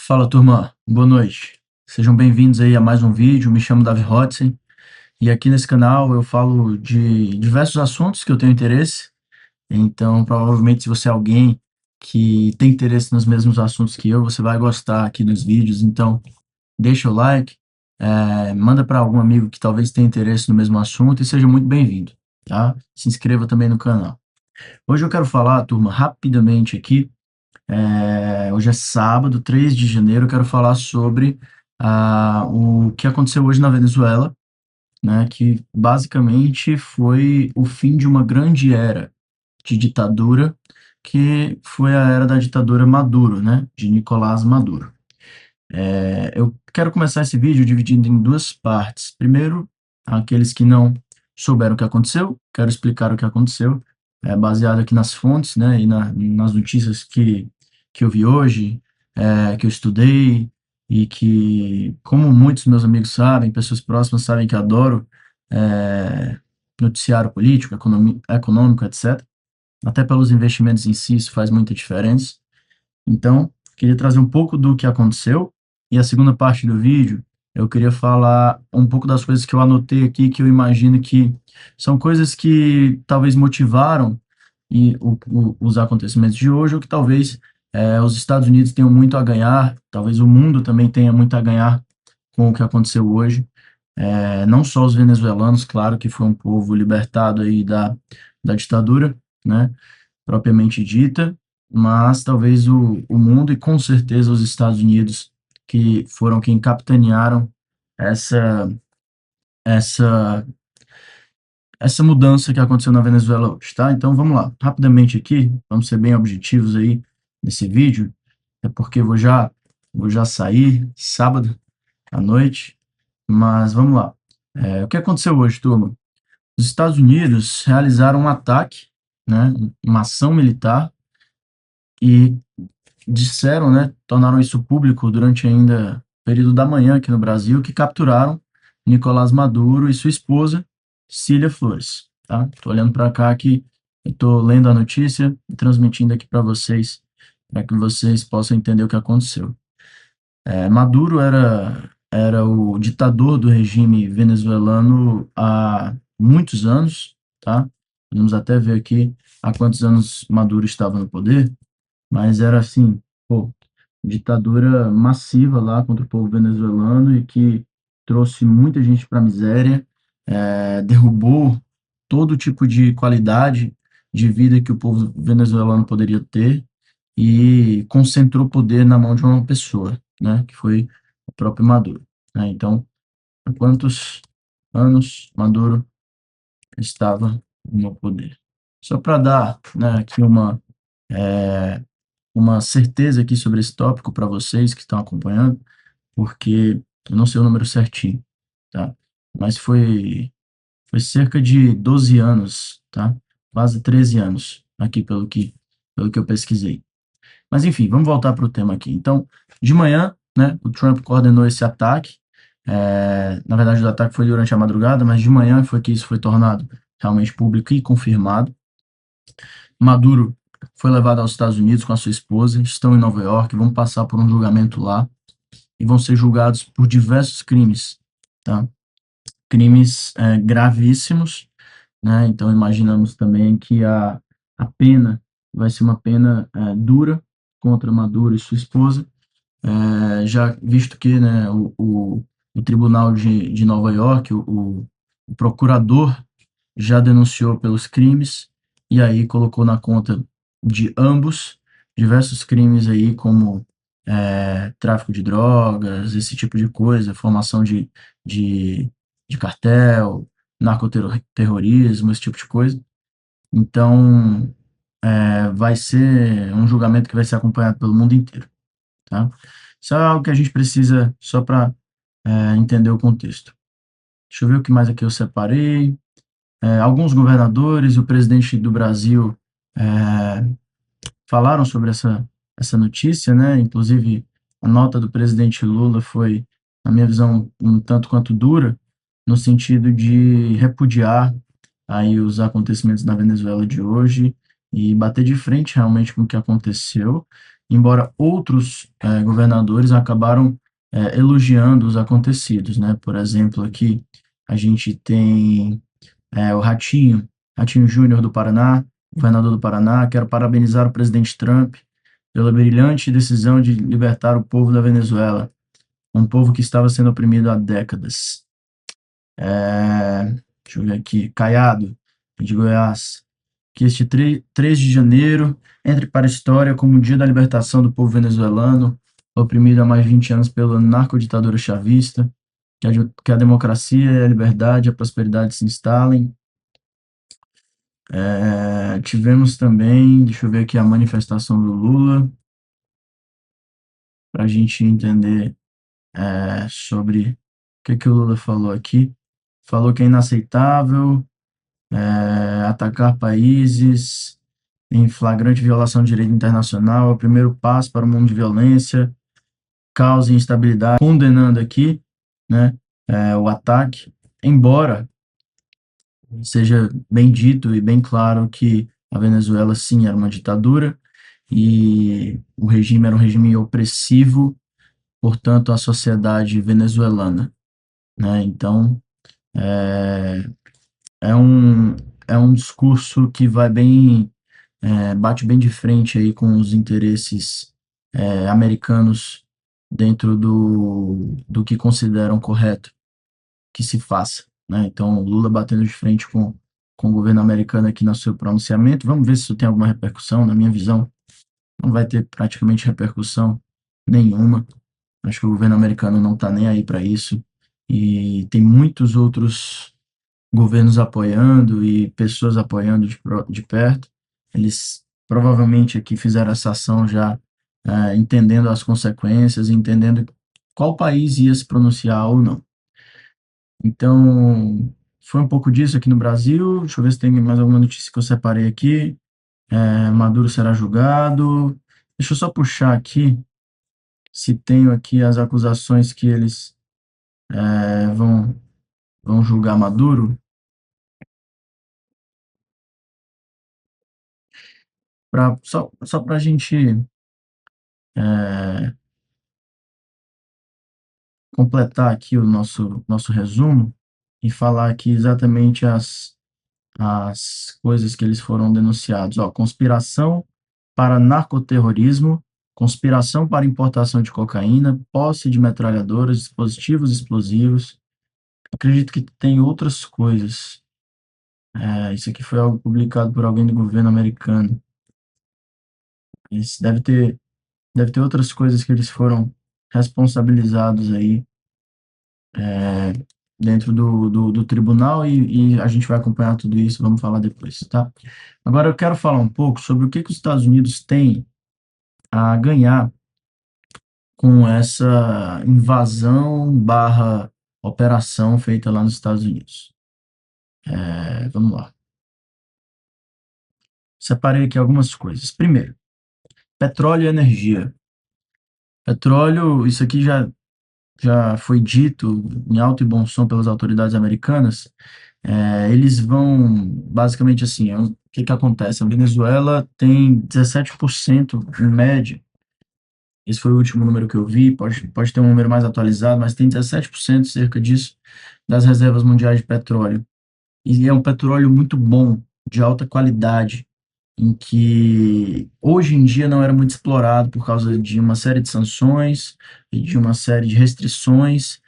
Fala, turma. Boa noite. Sejam bem-vindos aí a mais um vídeo. Me chamo Davi Hodgson e aqui nesse canal eu falo de diversos assuntos que eu tenho interesse. Então, provavelmente, se você é alguém que tem interesse nos mesmos assuntos que eu, você vai gostar aqui dos vídeos. Então, deixa o like, manda para algum amigo que talvez tenha interesse no mesmo assunto e seja muito bem-vindo, tá? Se inscreva também no canal. Hoje eu quero falar, turma, rapidamente aqui. Hoje é sábado, 3 de janeiro. Eu quero falar sobre o que aconteceu hoje na Venezuela, né? Que basicamente foi o fim de uma grande era de ditadura, que foi a era da ditadura Maduro, né? De Nicolás Maduro. Eu quero começar esse vídeo dividindo em duas partes. Primeiro, aqueles que não souberam o que aconteceu, quero explicar o que aconteceu, baseado aqui nas fontes, né, e nas notícias que eu vi hoje, que eu estudei, e que, como muitos meus amigos sabem, pessoas próximas sabem que eu adoro noticiário político, econômico, etc. Até pelos investimentos em si, isso faz muita diferença. Então, queria trazer um pouco do que aconteceu, e a segunda parte do vídeo, eu queria falar um pouco das coisas que eu anotei aqui, que eu imagino que são coisas que talvez motivaram os acontecimentos de hoje, ou que talvez os Estados Unidos tenham muito a ganhar, talvez o mundo também tenha muito a ganhar com o que aconteceu hoje. Não só os venezuelanos, claro que foi um povo libertado aí da ditadura, né? Propriamente dita, mas talvez o mundo e com certeza os Estados Unidos, que foram quem capitanearam essa, essa, essa mudança que aconteceu na Venezuela hoje, tá? Então vamos lá, rapidamente aqui, vamos ser bem objetivos aí nesse vídeo, é porque vou já sair sábado à noite, mas vamos lá. O que aconteceu hoje, turma? Os Estados Unidos realizaram um ataque, né, uma ação militar, e disseram, né, tornaram isso público durante ainda o período da manhã aqui no Brasil, que capturaram Nicolás Maduro e sua esposa, Cília Flores, tá? Tô olhando para cá aqui, eu tô lendo a notícia e transmitindo aqui para vocês, para que vocês possam entender o que aconteceu. Maduro era o ditador do regime venezuelano há muitos anos, tá? Podemos até ver aqui há quantos anos Maduro estava no poder, mas era assim, pô, ditadura massiva lá contra o povo venezuelano e que trouxe muita gente para a miséria, derrubou todo tipo de qualidade de vida que o povo venezuelano poderia ter e concentrou poder na mão de uma pessoa, né, que foi o próprio Maduro, né? Então, há quantos anos Maduro estava no poder? Só para dar, né, aqui uma certeza aqui sobre esse tópico para vocês que estão acompanhando, porque eu não sei o número certinho, tá? Mas foi cerca de 12 anos, tá? Quase 13 anos, aqui pelo que eu pesquisei. Mas enfim, vamos voltar para o tema aqui. Então, de manhã, né, o Trump coordenou esse ataque. Na verdade, o ataque foi durante a madrugada, mas de manhã foi que isso foi tornado realmente público e confirmado. Maduro foi levado aos Estados Unidos com a sua esposa, estão em Nova York, vão passar por um julgamento lá e vão ser julgados por diversos crimes, tá? Crimes gravíssimos, né? Então imaginamos também que a pena vai ser uma pena dura contra Maduro e sua esposa, já visto que, né, o Tribunal de Nova York, o procurador já denunciou pelos crimes e aí colocou na conta de ambos diversos crimes aí, como tráfico de drogas, esse tipo de coisa, formação de, de cartel, narcoterrorismo, esse tipo de coisa. Então, vai ser um julgamento que vai ser acompanhado pelo mundo inteiro, tá? Isso é algo que a gente precisa só para entender o contexto. Deixa eu ver o que mais aqui eu separei. Alguns governadores e o presidente do Brasil é, falaram sobre essa notícia, né? Inclusive, a nota do presidente Lula foi, na minha visão, um tanto quanto dura, no sentido de repudiar aí os acontecimentos na Venezuela de hoje e bater de frente realmente com o que aconteceu. embora outros governadores acabaram elogiando os acontecidos, né? Por exemplo, aqui a gente tem o Ratinho Júnior do Paraná, governador do Paraná. Quero parabenizar o presidente Trump pela brilhante decisão de libertar o povo da Venezuela, um povo que estava sendo oprimido há décadas. Deixa eu ver aqui, Caiado, de Goiás, que este 3 de janeiro entre para a história como o dia da libertação do povo venezuelano, oprimido há mais de 20 anos pela narcoditadura chavista, que a democracia, a liberdade e a prosperidade se instalem. Tivemos também, deixa eu ver aqui, a manifestação do Lula, para a gente entender sobre o que o Lula falou aqui. Falou que é inaceitável atacar países em flagrante violação de direito internacional, é o primeiro passo para um mundo de violência, causa e instabilidade, condenando aqui, né, o ataque, embora seja bem dito e bem claro que a Venezuela sim era uma ditadura e o regime era um regime opressivo, portanto, à sociedade venezuelana, né? Então, é, é um, é um discurso que vai bem, bate bem de frente aí com os interesses americanos dentro do que consideram correto que se faça, né? Então, Lula batendo de frente com o governo americano aqui no seu pronunciamento. Vamos ver se isso tem alguma repercussão. Na minha visão, não vai ter praticamente repercussão nenhuma. Acho que o governo americano não está nem aí para isso. E tem muitos outros governos apoiando e pessoas apoiando de perto. Eles provavelmente aqui fizeram essa ação já entendendo as consequências, entendendo qual país ia se pronunciar ou não. Então, foi um pouco disso aqui no Brasil. Deixa eu ver se tem mais alguma notícia que eu separei aqui. Maduro será julgado. Deixa eu só puxar aqui se tenho aqui as acusações que eles vão julgar Maduro, só para a gente é, completar aqui o nosso resumo e falar aqui exatamente as coisas que eles foram denunciados. Ó, conspiração para narcoterrorismo, conspiração para importação de cocaína, posse de metralhadoras, dispositivos explosivos. Acredito que tem outras coisas. Isso aqui foi algo publicado por alguém do governo americano. Isso deve ter outras coisas que eles foram responsabilizados aí dentro do tribunal e a gente vai acompanhar tudo isso, vamos falar depois, tá? Agora eu quero falar um pouco sobre o que os Estados Unidos têm a ganhar com essa invasão barra operação feita lá nos Estados Unidos. Vamos lá. Separei aqui algumas coisas. Primeiro, petróleo e energia. Petróleo, isso aqui já foi dito em alto e bom som pelas autoridades americanas. Eles vão, basicamente assim, o que acontece? A Venezuela tem 17% em média. Esse foi o último número que eu vi, pode ter um número mais atualizado, mas tem 17% cerca disso das reservas mundiais de petróleo. E é um petróleo muito bom, de alta qualidade, em que hoje em dia não era muito explorado por causa de uma série de sanções e de uma série de restrições,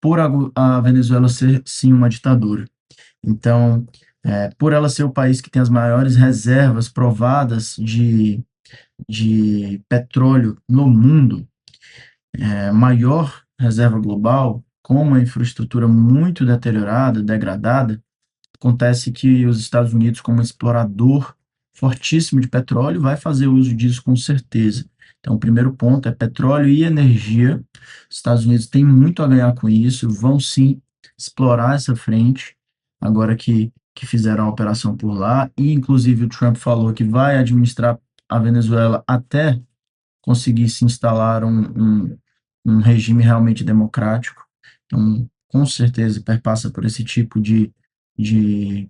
por a Venezuela ser, sim, uma ditadura. Então, por ela ser o país que tem as maiores reservas provadas de petróleo no mundo, maior reserva global, com uma infraestrutura muito deteriorada, degradada, acontece que os Estados Unidos, como explorador fortíssimo de petróleo, vai fazer uso disso com certeza. Então, o primeiro ponto é petróleo e energia. Os Estados Unidos têm muito a ganhar com isso, vão sim explorar essa frente, agora que fizeram a operação por lá, e inclusive o Trump falou que vai administrar a Venezuela até conseguir se instalar um regime realmente democrático. Então, com certeza, perpassa por esse tipo de, de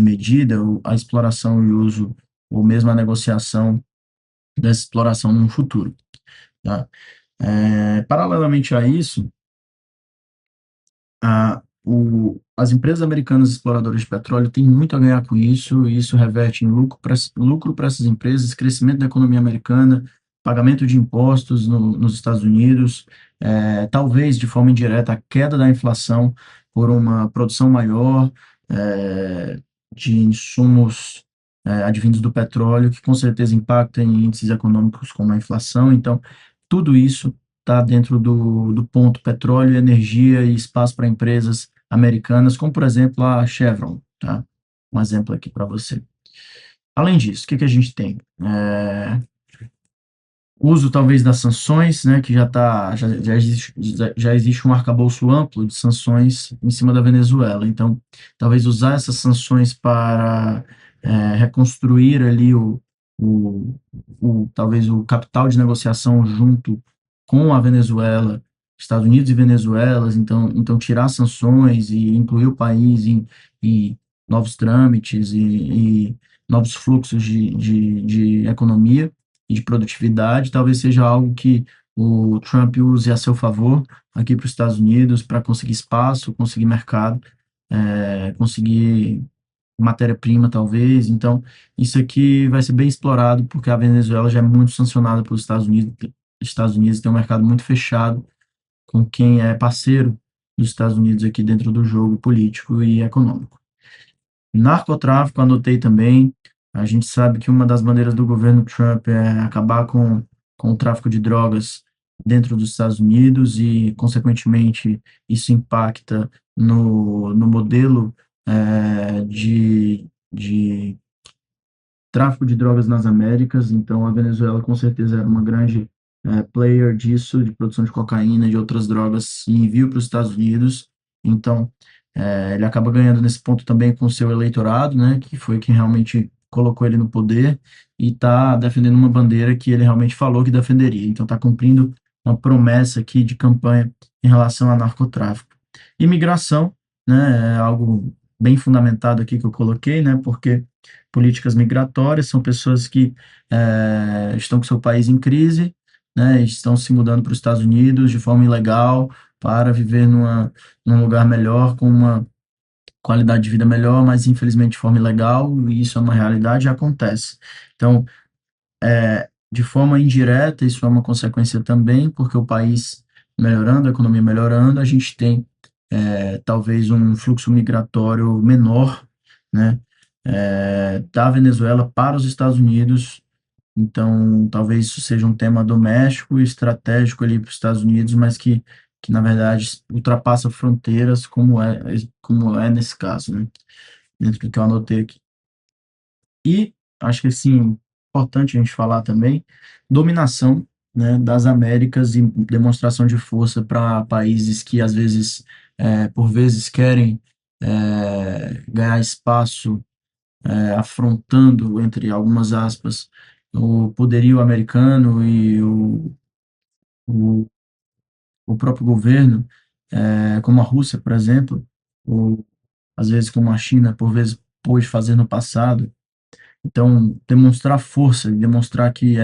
medida, a exploração e uso, ou mesmo a negociação dessa exploração no futuro, tá? Paralelamente a isso, as empresas americanas exploradoras de petróleo têm muito a ganhar com isso, e isso reverte em lucro para essas empresas, crescimento da economia americana, pagamento de impostos nos Estados Unidos, talvez de forma indireta a queda da inflação por uma produção maior de insumos advindos do petróleo, que com certeza impacta em índices econômicos como a inflação. Então, tudo isso está dentro do ponto petróleo, energia e espaço para empresas americanas, como por exemplo a Chevron, tá? Um exemplo aqui para você. Além disso, o que a gente tem? Uso talvez das sanções, né, que já existe um arcabouço amplo de sanções em cima da Venezuela. Então, talvez usar essas sanções para reconstruir ali o, talvez o capital de negociação junto com a Venezuela, Estados Unidos e Venezuela, então tirar sanções e incluir o país em novos trâmites e novos fluxos de economia e de produtividade, talvez seja algo que o Trump use a seu favor aqui para os Estados Unidos para conseguir espaço, conseguir mercado, conseguir matéria-prima, talvez. Então, isso aqui vai ser bem explorado porque a Venezuela já é muito sancionada pelos Estados Unidos. Os Estados Unidos tem um mercado muito fechado com quem é parceiro dos Estados Unidos aqui dentro do jogo político e econômico. Narcotráfico, anotei também. A gente sabe que uma das bandeiras do governo Trump é acabar com o tráfico de drogas dentro dos Estados Unidos e, consequentemente, isso impacta no modelo de tráfico de drogas nas Américas. Então, a Venezuela, com certeza, era uma grande player disso, de produção de cocaína, de outras drogas, e envio para os Estados Unidos. Então, ele acaba ganhando nesse ponto também com o seu eleitorado, né, que foi quem realmente colocou ele no poder e está defendendo uma bandeira que ele realmente falou que defenderia. Então, está cumprindo uma promessa aqui de campanha em relação ao narcotráfico. Imigração, né, é algo bem fundamentado aqui que eu coloquei, né, porque políticas migratórias são pessoas que estão com seu país em crise, né, estão se mudando para os Estados Unidos de forma ilegal para viver num lugar melhor, com uma qualidade de vida melhor, mas infelizmente de forma ilegal, e isso é uma realidade e acontece. Então, de forma indireta, isso é uma consequência também, porque o país melhorando, a economia melhorando, a gente tem talvez um fluxo migratório menor, né, da Venezuela para os Estados Unidos. Então, talvez isso seja um tema doméstico e estratégico ali para os Estados Unidos, mas que na verdade ultrapassa fronteiras, como é nesse caso, né? Dentro do que eu anotei aqui. E acho que assim, importante a gente falar também, dominação, né, das Américas e demonstração de força para países que às vezes, por vezes, querem ganhar espaço, afrontando, entre algumas aspas, o poderio americano e o, o próprio governo, como a Rússia, por exemplo, ou às vezes como a China, por vezes, pôde fazer no passado. Então, demonstrar força, demonstrar que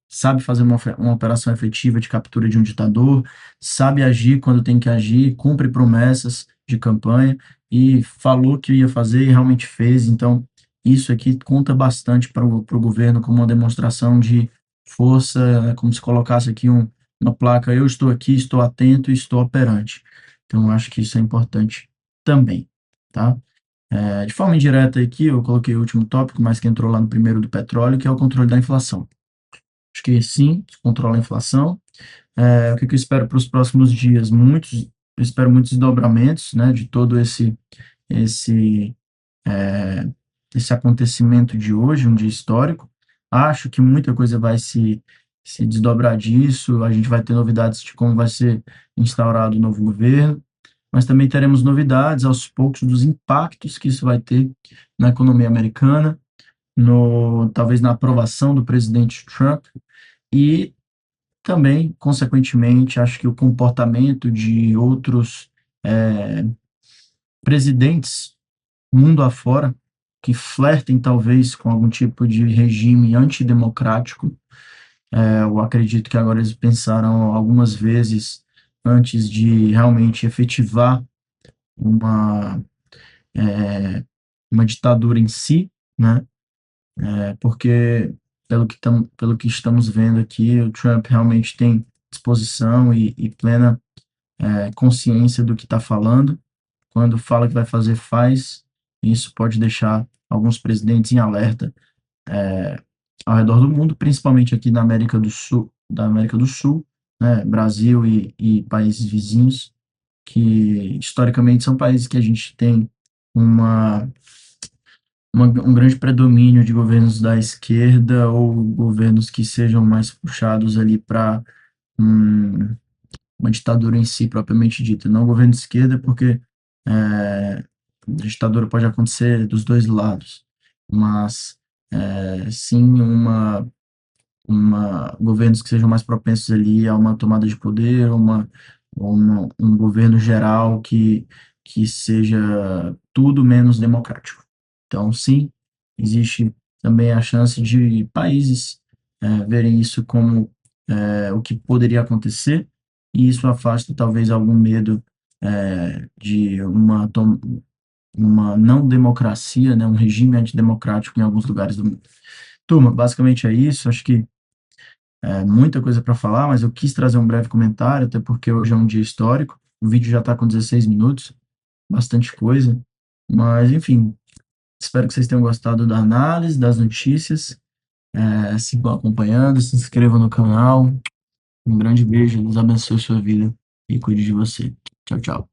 sabe fazer uma operação efetiva de captura de um ditador, sabe agir quando tem que agir, cumpre promessas de campanha e falou que ia fazer e realmente fez. Então, isso aqui conta bastante para o governo como uma demonstração de força, como se colocasse aqui uma placa: eu estou aqui, estou atento e estou operante. Então, eu acho que isso é importante também, tá? De forma indireta aqui, eu coloquei o último tópico, mas que entrou lá no primeiro do petróleo, que é o controle da inflação. Acho que sim, controla a inflação. O que eu espero para os próximos dias? Eu espero muitos desdobramentos, né, de todo esse, é, esse acontecimento de hoje, um dia histórico. Acho que muita coisa vai se desdobrar disso, a gente vai ter novidades de como vai ser instaurado o novo governo, mas também teremos novidades aos poucos dos impactos que isso vai ter na economia americana, talvez na aprovação do presidente Trump e também, consequentemente, acho que o comportamento de outros presidentes mundo afora que flertem talvez com algum tipo de regime antidemocrático. Eu acredito que agora eles pensaram algumas vezes antes de realmente efetivar uma, uma ditadura em si, né? Porque pelo que estamos vendo aqui, o Trump realmente tem disposição e plena consciência do que está falando. Quando fala que vai fazer, faz. Isso pode deixar alguns presidentes em alerta ao redor do mundo, principalmente aqui da América do Sul, né, Brasil e países vizinhos, que historicamente são países que a gente tem uma, um grande predomínio de governos da esquerda ou governos que sejam mais puxados ali para um, uma ditadura em si, propriamente dita. Não governo de esquerda, porque a ditadura pode acontecer dos dois lados, mas sim governos que sejam mais propensos ali a uma tomada de poder, um governo geral que seja tudo menos democrático. Então, sim, existe também a chance de países verem isso como o que poderia acontecer, e isso afasta talvez algum medo de uma não democracia, né, um regime antidemocrático em alguns lugares do mundo. Turma, basicamente é isso. Acho que muita coisa para falar, mas eu quis trazer um breve comentário, até porque hoje é um dia histórico. O vídeo já está com 16 minutos, bastante coisa. Mas, enfim, espero que vocês tenham gostado da análise, das notícias. Sigam acompanhando, se inscrevam no canal. Um grande beijo, Deus abençoe sua vida e cuide de você. Tchau, tchau.